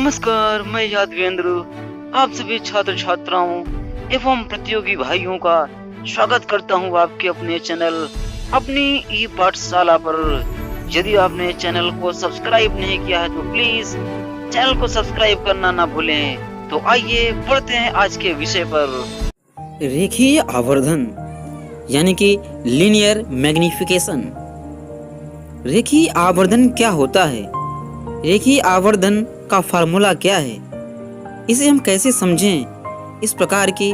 नमस्कार, मैं यादवेंद्र आप सभी छात्र छात्राओं एवं प्रतियोगी भाइयों का स्वागत करता हूं आपके अपने चैनल अपनी ई पाठशाला पर। यदि आपने चैनल को सब्सक्राइब नहीं किया है तो प्लीज चैनल को सब्सक्राइब करना ना भूलें। तो आइए बढ़ते हैं आज के विषय पर। रेखीय आवर्धन यानी कि लीनियर मैग्निफिकेशन। रेखीय आवर्धन क्या होता है? रेखीय आवर्धन का फार्मूला क्या है? इसे हम कैसे समझें? इस प्रकार की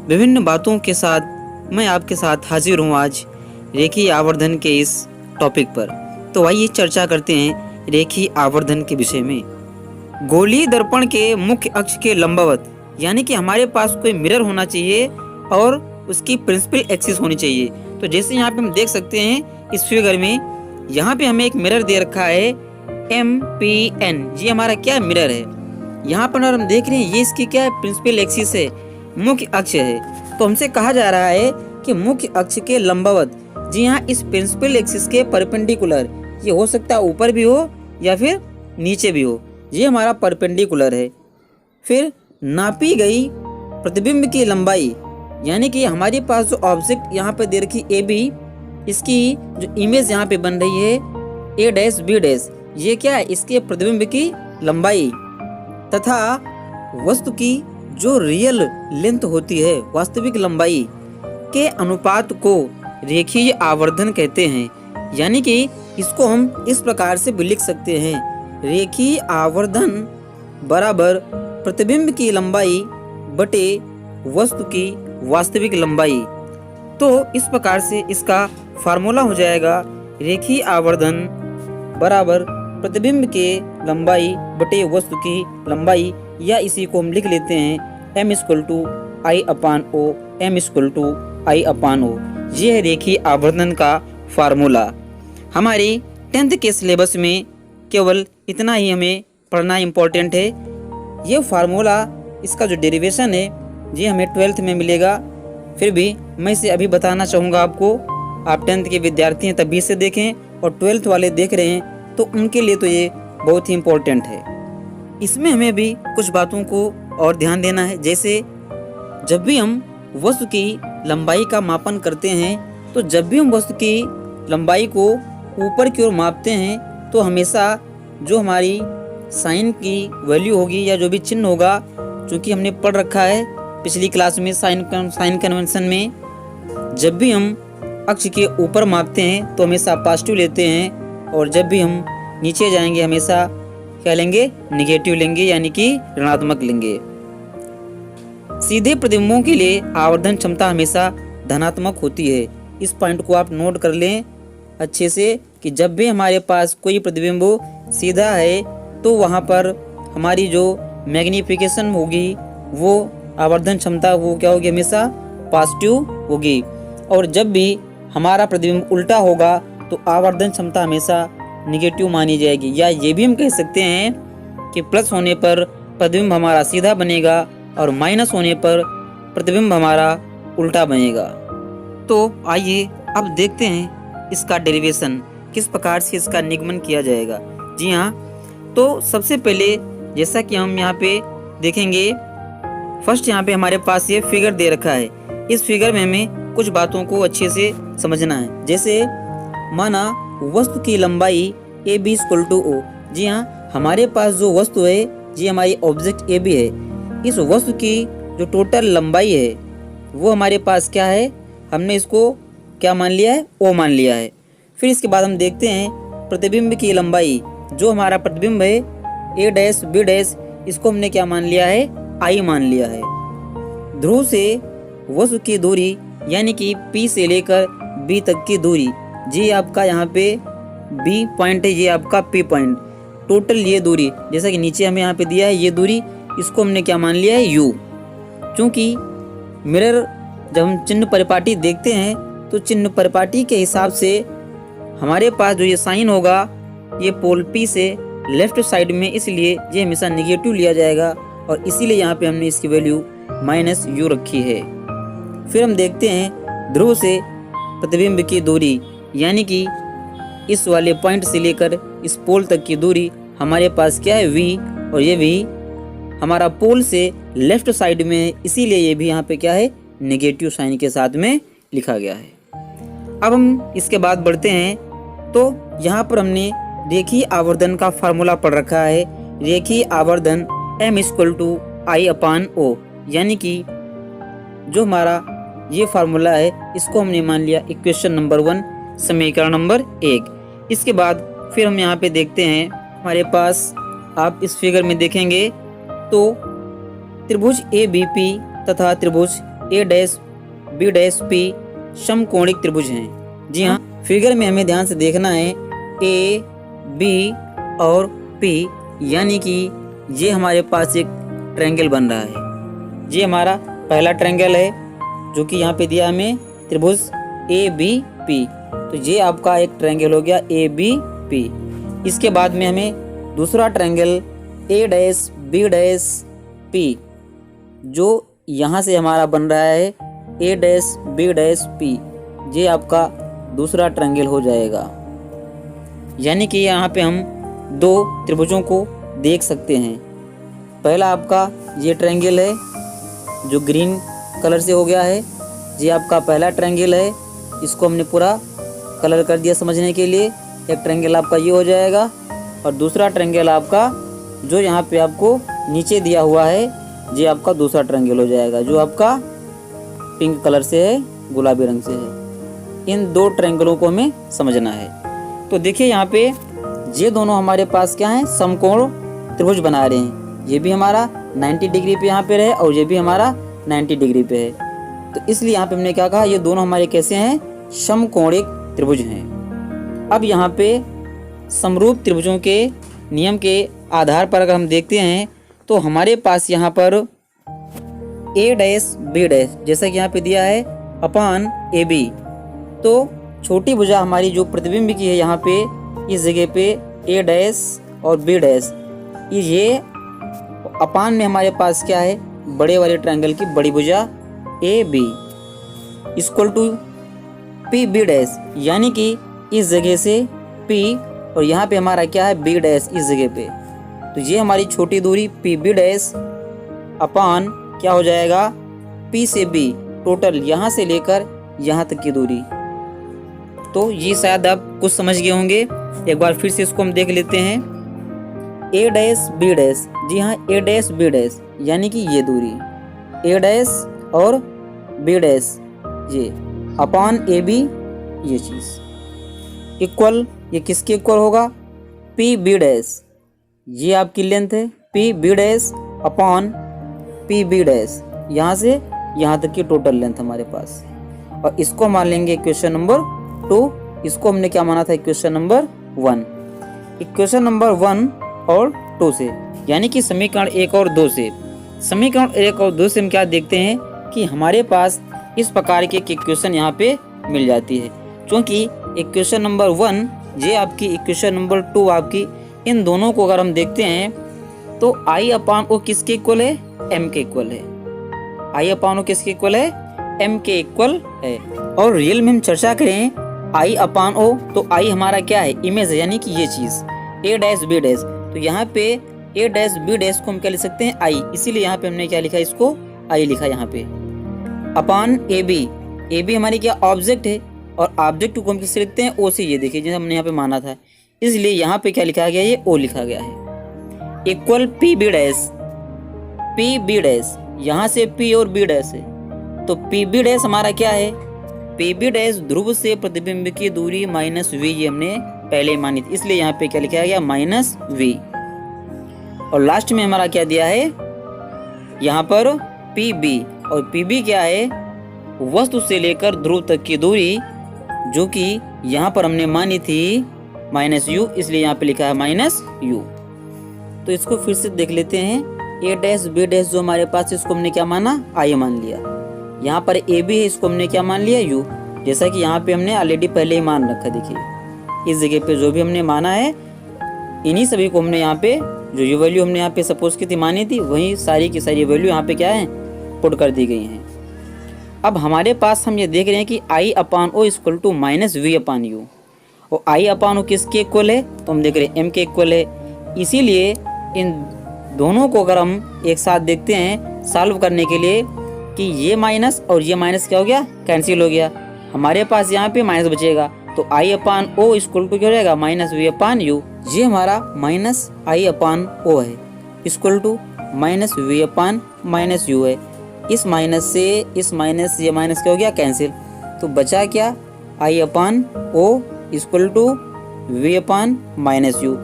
विभिन्न बातों के साथ मैं आपके साथ हाजिर हूँ आज रेखीय आवर्धन के इस टॉपिक पर। तो आइए चर्चा करते हैं रेखीय आवर्धन के विषय में। गोलीय दर्पण के मुख्य अक्ष के लंबवत यानी कि हमारे पास कोई मिरर होना चाहिए और उसकी प्रिंसिपल एक्सिस होनी चाहिए। तो जैसे यहाँ पे हम देख सकते हैं इस फिगर में, यहाँ पे हमें एक मिरर दे रखा है MPN। ये हमारा क्या मिरर है। यहाँ पर हम देख रहे हैं ये इसकी क्या है, प्रिंसिपल एक्सिस है, मुख्य अक्ष है। तो हमसे कहा जा रहा है कि मुख्य अक्ष के लंबवत, जी हाँ, इस प्रिंसिपल एक्सिस के परपेंडिकुलर, ये हो सकता है ऊपर भी हो या फिर नीचे भी हो, ये हमारा परपेंडिकुलर है। फिर नापी गई प्रतिबिंब की लंबाई यानी कि हमारे पास जो ऑब्जेक्ट यहाँ पे दे रखी AB, इसकी जो इमेज यहाँ पे बन रही है A', B', ये क्या है, इसके प्रतिबिंब की लंबाई तथा वस्तु की जो रियल लेंथ होती है, वास्तविक लंबाई के अनुपात को रेखीय आवर्धन कहते हैं। यानी कि इसको हम इस प्रकार से भी लिख सकते हैं, रेखीय आवर्धन बराबर प्रतिबिंब की लंबाई बटे वस्तु की वास्तविक लंबाई। तो इस प्रकार से इसका फार्मूला हो जाएगा, रेखीय आवर्धन बराबर प्रतिबिंब के लंबाई बटे वस्तु की लंबाई, या इसी को हम लिख लेते हैं M=I/O, M=I/O। ये है रेखीय आवर्धन का फार्मूला। हमारे 10th के सिलेबस में केवल इतना ही हमें पढ़ना इम्पोर्टेंट है। ये फार्मूला, इसका जो डेरिवेशन है, ये हमें 12th में मिलेगा। फिर भी मैं इसे अभी बताना चाहूँगा आपको। आप 10th के विद्यार्थी हैं तभी से देखें, और 12th वाले देख रहे हैं तो उनके लिए तो ये बहुत ही इम्पोर्टेंट है। इसमें हमें भी कुछ बातों को और ध्यान देना है। जैसे जब भी हम वस्तु की लंबाई का मापन करते हैं, तो जब भी हम वस्तु की लंबाई को ऊपर की ओर मापते हैं, तो हमेशा जो हमारी साइन की वैल्यू होगी या जो भी चिन्ह होगा, चूँकि हमने पढ़ रखा है पिछली क्लास में साइन कन्वेंशन में, जब भी हम अक्ष के ऊपर मापते हैं तो हमेशा पॉजिटिव लेते हैं, और जब भी हम नीचे जाएंगे हमेशा क्या लेंगे, निगेटिव लेंगे, यानी कि ऋणात्मक लेंगे। सीधे प्रतिबिंबों के लिए आवर्धन क्षमता हमेशा धनात्मक होती है। इस पॉइंट को आप नोट कर लें अच्छे से कि जब भी हमारे पास कोई प्रतिबिंब सीधा है तो वहाँ पर हमारी जो मैग्निफिकेशन होगी, वो आवर्धन क्षमता वो क्या होगी, हमेशा पॉजिटिव होगी। और जब भी हमारा प्रतिबिंब उल्टा होगा तो आवर्धन क्षमता हमेशा निगेटिव मानी जाएगी। या ये भी हम कह सकते हैं कि प्लस होने पर प्रतिबिंब हमारा सीधा बनेगा और माइनस होने पर प्रतिबिंब हमारा उल्टा बनेगा। तो आइए अब देखते हैं इसका डेरिवेशन, किस प्रकार से इसका निगमन किया जाएगा। जी हाँ, तो सबसे पहले जैसा कि हम यहाँ पे देखेंगे, फर्स्ट यहाँ पे हमारे पास ये फिगर दे रखा है। इस फिगर में हमें कुछ बातों को अच्छे से समझना है। जैसे माना वस्तु की लंबाई AB=O। जी हाँ, हमारे पास जो वस्तु है, जी हमारी ऑब्जेक्ट AB है, इस वस्तु की जो टोटल लंबाई है वो हमारे पास क्या है, हमने इसको क्या मान लिया है, O मान लिया है। फिर इसके बाद हम देखते हैं प्रतिबिंब की लंबाई, जो हमारा प्रतिबिंब है A', B', इसको हमने क्या मान लिया है, I मान लिया है। ध्रुव से वस्तु की दूरी यानी कि P से लेकर B तक की दूरी, जी आपका यहाँ पे B पॉइंट है, ये आपका P पॉइंट, टोटल ये दूरी जैसा कि नीचे हमें यहाँ पे दिया है, ये दूरी, इसको हमने क्या मान लिया है, U। क्योंकि मिरर जब हम चिन्ह परिपाटी देखते हैं तो चिन्ह परिपाटी के हिसाब से हमारे पास जो ये साइन होगा, ये पोल P से लेफ्ट साइड में, इसलिए ये हमेशा निगेटिव लिया जाएगा, और इसीलिए यहाँ पे हमने इसकी वैल्यू -U रखी है। फिर हम देखते हैं ध्रुव से प्रतिबिंब की दूरी, यानी कि इस वाले पॉइंट से लेकर इस पोल तक की दूरी हमारे पास क्या है, V, और ये भी हमारा पोल से लेफ्ट साइड में है, इसीलिए ये भी यहाँ पे क्या है, नेगेटिव साइन के साथ में लिखा गया है। अब हम इसके बाद बढ़ते हैं, तो यहाँ पर हमने रेखीय आवर्धन का फार्मूला पढ़ रखा है। रेखीय आवर्धन m=I/O, यानी कि जो हमारा ये फार्मूला है इसको हमने मान लिया इक्वेशन नंबर 1, समीकरण नंबर 1। इसके बाद फिर हम यहाँ पे देखते हैं, हमारे पास आप इस फिगर में देखेंगे तो त्रिभुज ABP तथा त्रिभुज A'B'P समकोणिक त्रिभुज हैं। जी हाँ, फिगर में हमें ध्यान से देखना है A, B और P, यानी कि ये हमारे पास एक ट्रायंगल बन रहा है। ये हमारा पहला ट्रायंगल है जो कि यहाँ पे दिया हमें त्रिभुज ABP, तो ये आपका एक ट्रायंगल हो गया ABP। इसके बाद में हमें दूसरा ट्रायंगल A'B'P जो यहाँ से हमारा बन रहा है A'B'P, ये आपका दूसरा ट्रायंगल हो जाएगा। यानी कि यहाँ पे हम दो त्रिभुजों को देख सकते हैं। पहला आपका ये ट्रायंगल है जो ग्रीन कलर से हो गया है, ये आपका पहला ट्रायंगल है, इसको हमने पूरा कलर कर दिया समझने के लिए। एक ट्रायंगल आपका ये हो जाएगा और दूसरा ट्रायंगल आपका जो यहाँ पे आपको नीचे दिया हुआ है, ये आपका दूसरा ट्रायंगल हो जाएगा जो आपका पिंक कलर से है, गुलाबी रंग से है। इन दो ट्रायंगलों को हमें समझना है। तो देखिए यहाँ पे ये दोनों हमारे पास क्या है, समकोण त्रिभुज बना रहे हैं। ये भी हमारा 90 डिग्री पे यहाँ पे है और ये भी हमारा 90 डिग्री पे है। तो इसलिए यहाँ पे हमने क्या कहा, ये दोनों हमारे कैसे हैं, समकोणिक त्रिभुज हैं। अब यहाँ पे समरूप त्रिभुजों के नियम के आधार पर अगर हम देखते हैं तो हमारे पास यहाँ पर A', B' जैसा कि यहाँ पे दिया है अपान AB, तो छोटी भुजा हमारी जो प्रतिबिंब की है यहाँ पे इस जगह पे A' और B', ये अपान में हमारे पास क्या है, बड़े वाले ट्रायंगल की बड़ी भुजा AB इक्वल टू PB', यानी कि इस जगह से P और यहाँ पे हमारा क्या है B' इस जगह पे, तो ये हमारी छोटी दूरी PB' अपान क्या हो जाएगा P से B, टोटल यहाँ से लेकर यहाँ तक की दूरी। तो ये शायद आप कुछ समझ गए होंगे। एक बार फिर से इसको हम देख लेते हैं। A', B', जी हाँ A', B', यानी कि ये दूरी A' और B', ये अपान AB, ये चीज़ इक्वल, ये किसके इक्वल होगा, PB', ये आपकी लेंथ है PB' अपान PB', यहाँ से यहाँ तक की टोटल लेंथ हमारे पास। और इसको मान लेंगे इक्वेशन नंबर 2, इसको हमने क्या माना था, इक्वेशन नंबर 1। इक्वेशन नंबर 1 और 2 से, यानी कि समीकरण 1 और 2 से, समीकरण 1 और 2 से हम क्या देखते हैं कि हमारे पास इस प्रकार की इक्वेशन यहाँ पे मिल जाती है। क्योंकि इक्वेशन नंबर 1 ये आपकी, इक्वेशन नंबर 2 आपकी, इन दोनों को अगर हम देखते हैं तो I/O किसके इक्वल है, M के इक्वल है। I/O किसके इक्वल है, M के इक्वल है। और रियल में हम चर्चा करें I/O, तो I हमारा क्या है, इमेज है, यानी कि ये चीज़ A', B', तो यहाँ पे A', B' को हम क्या लिख सकते हैं, I, इसीलिए यहाँ पे हमने क्या लिखा, इसको I लिखा यहाँ पे अपान AB हमारी क्या ऑब्जेक्ट है, और ऑब्जेक्ट को हम किससे लिखते हैं, O से। ये देखिए जैसे हमने यहाँ पे माना था, इसलिए यहाँ पे क्या लिखा गया, ये O लिखा गया है। इक्वल PB', यहाँ से P और B' है, तो PB' हमारा क्या है, PB' ध्रुव से प्रतिबिंब की दूरी -v, ये हमने पहले मानी थी, इसलिए यहाँ पे क्या लिखा गया, -v। और लास्ट में हमारा क्या दिया है, यहाँ पर PB, और PB क्या है, वस्तु से लेकर ध्रुव तक की दूरी, जो कि यहाँ पर हमने मानी थी -u, इसलिए यहाँ पे लिखा है -u। तो इसको फिर से देख लेते हैं। A', B' जो हमारे पास, इसको हमने क्या माना, I मान लिया। यहाँ पर AB है, इसको हमने क्या मान लिया, U, जैसा कि यहाँ पे हमने ऑलरेडी पहले ही मान रखा। देखिए इस जगह पे जो भी हमने माना है, इन्हीं सभी को हमने यहाँ पे जो ये वैल्यू हमने यहाँ पे सपोज की थी, मानी थी, वही सारी की सारी वैल्यू यहाँ पे क्या है, पुट कर दी गई हैं। अब हमारे पास हम ये देख रहे हैं कि I/O इक्वल टू -v/u, और I/O किसके इक्वल है, तो हम देख रहे हैं M के इक्वल है। इसीलिए इन दोनों को अगर हम एक साथ देखते हैं सॉल्व करने के लिए कि ये माइनस और ये माइनस क्या हो गया, कैंसिल हो गया। हमारे पास यहाँ पे माइनस बचेगा, तो आई अपान ओ इक्वल टू क्या हो जाएगा, माइनस वी अपान यू। ये हमारा माइनस आई अपान ओ है equal to minus we upon minus u है। इस माइनस से इस माइनस ये माइनस क्या हो गया, कैंसिल। तो बचा क्या, I upon O equal to V upon minus U.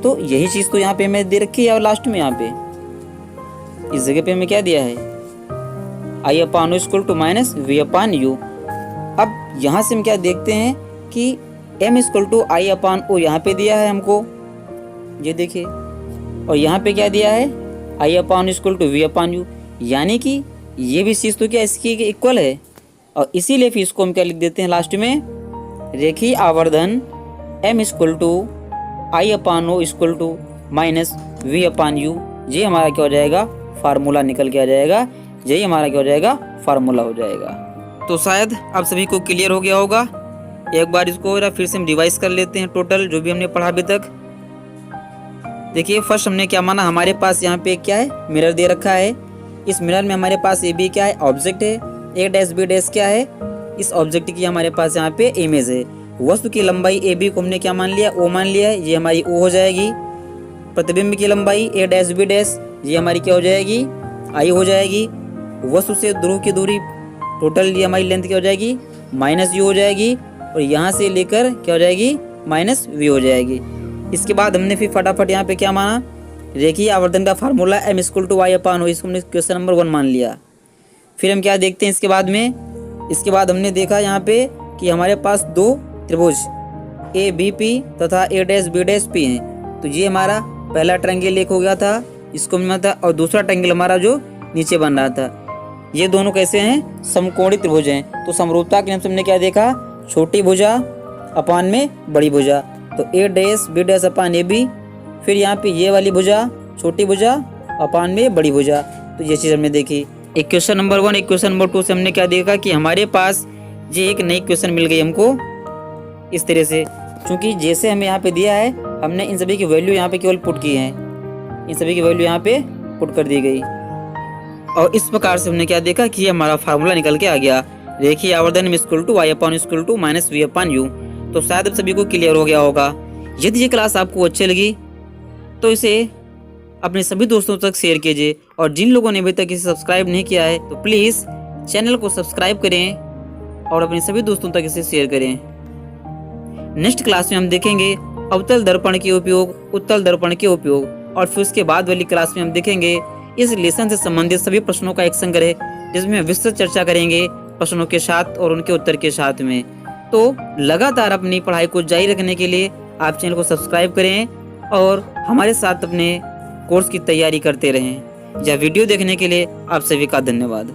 तो यही चीज़ तो यहाँ पे हमें दे रखी है, और लास्ट में यहाँ पे इस जगह पे हमें क्या दिया है, I upon O equal to minus we upon U. अब यहाँ से हम क्या देखते हैं कि m equal to I upon O यहाँ पे दिया है हमको, ये देखिए, और यहाँ पे क्या दिया है, I upon equal to V upon U. यानी कि ये भी चीज़ तो क्या इसकी इक्वल है, और इसीलिए फिर इसको हम क्या लिख देते हैं लास्ट में, रेखीय आवर्धन m equal to I upon O equal to minus we upon u. ये हमारा क्या हो जाएगा, फार्मूला निकल के आ जाएगा। यही हमारा क्या हो जाएगा, फार्मूला हो जाएगा। तो शायद आप सभी को क्लियर हो गया होगा। एक बार इसको फिर से हम रिवाइज कर लेते हैं टोटल जो भी हमने पढ़ा अभी तक। देखिए फर्स्ट हमने क्या माना, हमारे पास यहाँ पे क्या है, मिरर दे रखा है। इस मिरर में हमारे पास ए बी क्या है, ऑब्जेक्ट है। ए डैश बी डैश क्या है, इस ऑब्जेक्ट की हमारे पास यहाँ पे इमेज है। वस्तु की लंबाई ए बी को हमने क्या मान लिया, ओ मान लिया है, ये हमारी ओ हो जाएगी। प्रतिबिंब की लंबाई ए डैश बी डैश, ये हमारी क्या हो जाएगी, आई हो जाएगी। वस्तु से ध्रुव की दूरी टोटल ये हमारी लेंथ क्या हो जाएगी, माइनस यू हो जाएगी, और यहाँ से लेकर क्या हो जाएगी, माइनस वी हो जाएगी। इसके बाद हमने फिर फटाफट यहाँ पे क्या माना, रेखीय आवर्धन का formula m equal to Y upon O, इसको हमने क्वेश्चन नंबर 1 मान लिया। फिर हम क्या देखते हैं इसके बाद में, इसके बाद हमने देखा यहाँ पे कि हमारे पास दो त्रिभुज ए बी पी तथा ए डैश बी डैश पी हैं। तो ये हमारा पहला ट्रायंगल एक हो गया था, इसको मिला था, और दूसरा ट्रायंगल हमारा जो नीचे बन रहा था। ये दोनों कैसे हैं, समकोणीय त्रिभुज हैं। तो समरूपता के नियम से हमने क्या देखा, छोटी भुजा अपान में बड़ी भुजा, तो A dash B dash upon A B. फिर यहाँ पे ये वाली भुजा छोटी भुजा अपान में बड़ी भुजा। तो ये चीज़ हमने देखी। इक्वेशन नंबर 1 इक्वेशन नंबर 2 से हमने क्या देखा कि हमारे पास ये एक नई इक्वेशन मिल गई हमको इस तरह से, क्योंकि जैसे हमें यहाँ पे दिया है हमने इन सभी की वैल्यू यहाँ पे केवल पुट की है, इन सभी की वैल्यू यहाँ पे पुट कर दी गई, और इस प्रकार से हमने क्या देखा कि हमारा फार्मूला निकल के आ गया, रेखीय आवर्धन equal to Y upon equal to minus we upon u. तो शायद अब सभी को क्लियर हो गया होगा। यदि ये क्लास आपको अच्छी लगी तो इसे अपने सभी दोस्तों तक शेयर कीजिए, और जिन लोगों ने अभी तक इसे सब्सक्राइब नहीं किया है तो प्लीज़ चैनल को सब्सक्राइब करें और अपने सभी दोस्तों तक इसे शेयर करें। नेक्स्ट क्लास में हम देखेंगे अवतल दर्पण के उपयोग, उत्तल दर्पण के उपयोग, और फिर उसके बाद वाली क्लास में हम देखेंगे इस लेसन से संबंधित सभी प्रश्नों का एक संग्रह, जिसमें विस्तृत चर्चा करेंगे प्रश्नों के साथ और उनके उत्तर के साथ में। तो लगातार अपनी पढ़ाई को जारी रखने के लिए आप चैनल को सब्सक्राइब करें और हमारे साथ अपने कोर्स की तैयारी करते रहें। यह वीडियो देखने के लिए आप सभी का धन्यवाद।